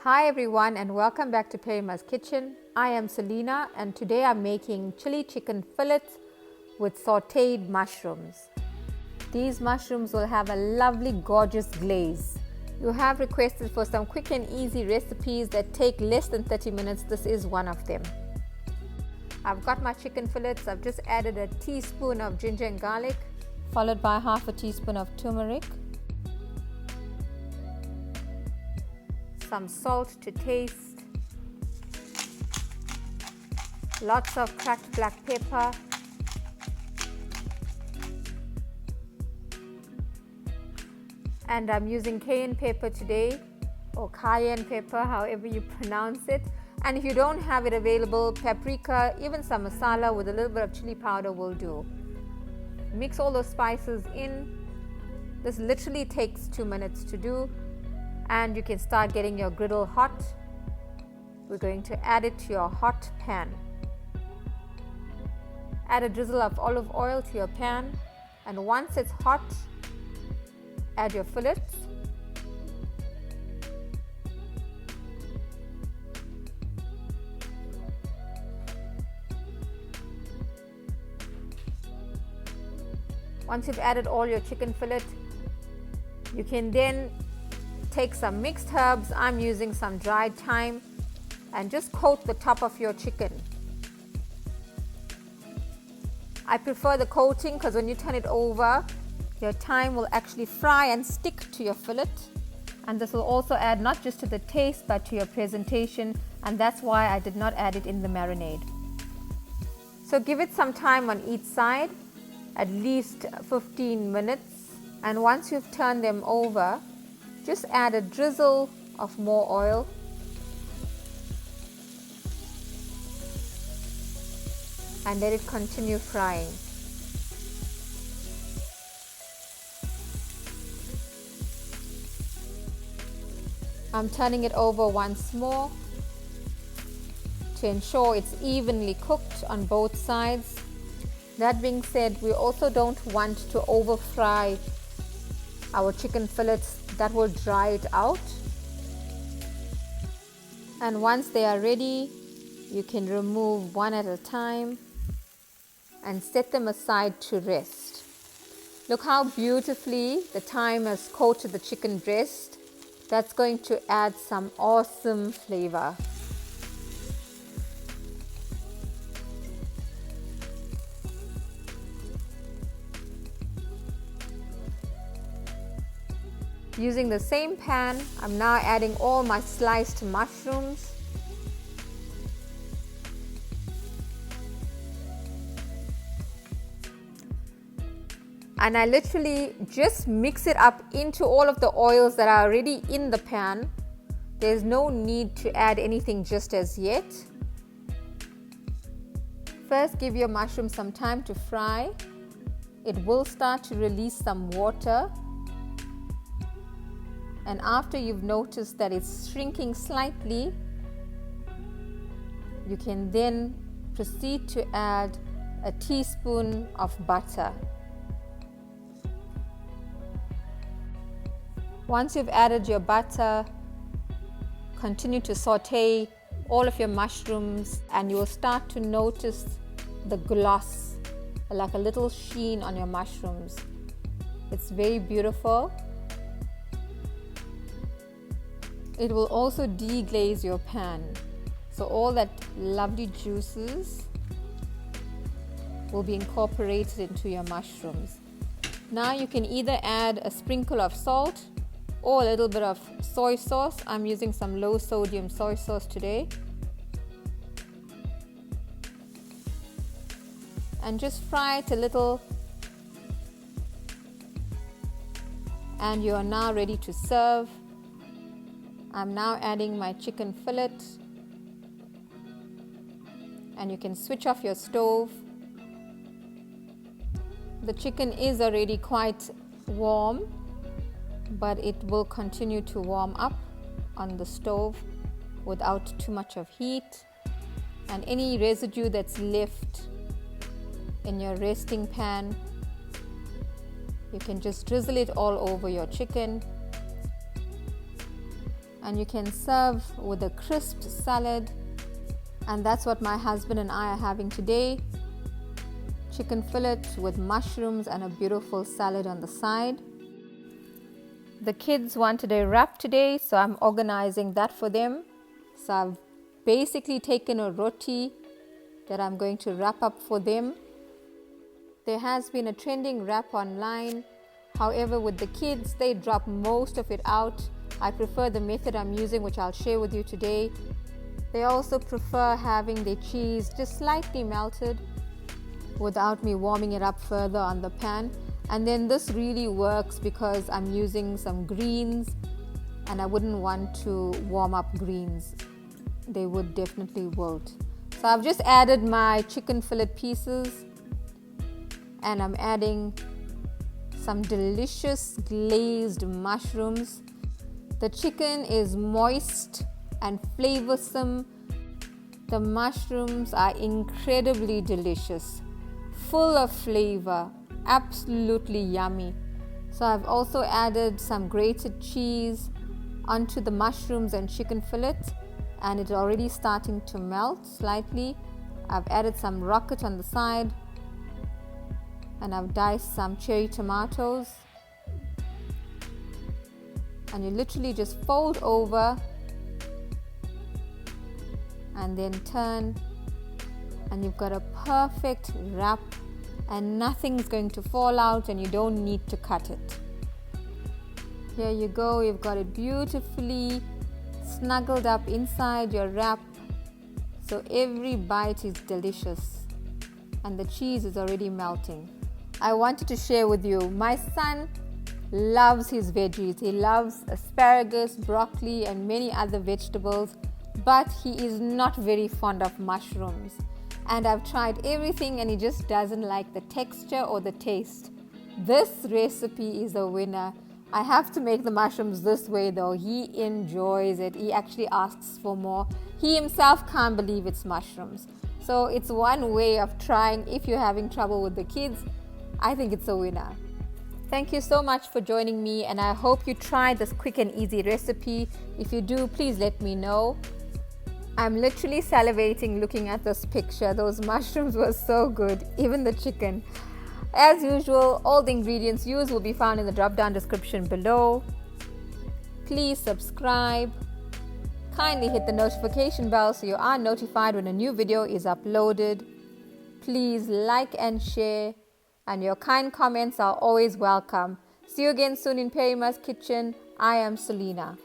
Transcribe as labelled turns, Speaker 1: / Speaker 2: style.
Speaker 1: Hi everyone and welcome back to Perima's Kitchen. I am Selena and today I'm making chili chicken fillets with sauteed mushrooms. These mushrooms will have a lovely gorgeous glaze. You have requested for some quick and easy recipes that take less than 30 minutes. This is one of them. I've got my chicken fillets. I've just added a teaspoon of ginger and garlic, followed by half a teaspoon of turmeric, some salt to taste, lots of cracked black pepper, and I'm using cayenne pepper today, or cayenne pepper, however you pronounce it. And if you don't have it available, paprika, even some masala with a little bit of chili powder will do. Mix all those spices in. This literally takes 2 minutes to do. And you can start getting your griddle hot. We're going to add it to your hot pan. Add a drizzle of olive oil to your pan, and once it's hot, add your fillets. Once you've added all your chicken fillet, you can then take some mixed herbs. I'm using some dried thyme and just coat the top of your chicken. I prefer the coating because when you turn it over, your thyme will actually fry and stick to your fillet. And this will also add not just to the taste but to your presentation, and that's why I did not add it in the marinade. So give it some time on each side, at least 15 minutes. And once you've turned them over, just add a drizzle of more oil. And let it continue frying. I'm turning it over once more to ensure it's evenly cooked on both sides. That being said, we also don't want to over fry our chicken fillets. That will dry it out. And once they are ready, you can remove one at a time and set them aside to rest. Look how beautifully the thyme has coated the chicken breast. That's going to add some awesome flavor. Using the same pan, I'm now adding all my sliced mushrooms. And I literally just mix it up into all of the oils that are already in the pan. There's no need to add anything just as yet. First, give your mushrooms some time to fry. It will start to release some water. And after you've noticed that it's shrinking slightly, you can then proceed to add a teaspoon of butter. Once you've added your butter, continue to saute all of your mushrooms, and you will start to notice the gloss, like a little sheen on your mushrooms. It's very beautiful. It will also deglaze your pan, so all that lovely juices will be incorporated into your mushrooms. Now you can either add a sprinkle of salt or a little bit of soy sauce. I'm using some low sodium soy sauce today. And just fry it a little, and you are now ready to serve. I'm now adding my chicken fillet, and you can switch off your stove. The chicken is already quite warm, but it will continue to warm up on the stove without too much of heat. And any residue that's left in your resting pan, you can just drizzle it all over your chicken. and you can serve with a crisp salad. And that's what my husband and I are having today. Chicken fillet with mushrooms and a beautiful salad on the side. The kids wanted a wrap today, so I'm organizing that for them. So I've basically taken a roti that I'm going to wrap up for them. There has been a trending wrap online. However, with the kids, they drop most of it out. I prefer the method I'm using, which I'll share with you today. They also prefer having their cheese just slightly melted without me warming it up further on the pan. And then this really works because I'm using some greens and I wouldn't want to warm up greens. They would definitely wilt. So I've just added my chicken fillet pieces and I'm adding some delicious glazed mushrooms. The chicken is moist and flavorsome. The mushrooms are incredibly delicious, full of flavor, absolutely yummy. So I've also added some grated cheese onto the mushrooms and chicken fillet, and it's already starting to melt slightly. I've added some rocket on the side, and I've diced some cherry tomatoes. And you literally just fold over and then turn, and you've got a perfect wrap, and nothing's going to fall out and you don't need to cut it. Here you go, you've got it beautifully snuggled up inside your wrap, so every bite is delicious and the cheese is already melting. I wanted to share with you, my son loves his veggies. He loves asparagus, broccoli and many other vegetables, but he is not very fond of mushrooms. And I've tried everything and he just doesn't like the texture or the taste. This recipe is a winner. I have to make the mushrooms this way though. He enjoys it. He actually asks for more. He himself can't believe it's mushrooms. So it's one way of trying. If you're having trouble with the kids, I think it's a winner. Thank you so much for joining me, and I hope you try this quick and easy recipe. If you do, please let me know. I'm literally salivating looking at this picture. Those mushrooms were so good, even the chicken. As usual, all the ingredients used will be found in the drop-down description below. Please subscribe. Kindly hit the notification bell so you are notified when a new video is uploaded. Please like and share, and your kind comments are always welcome. See you again soon in Perima's kitchen. I am Selena.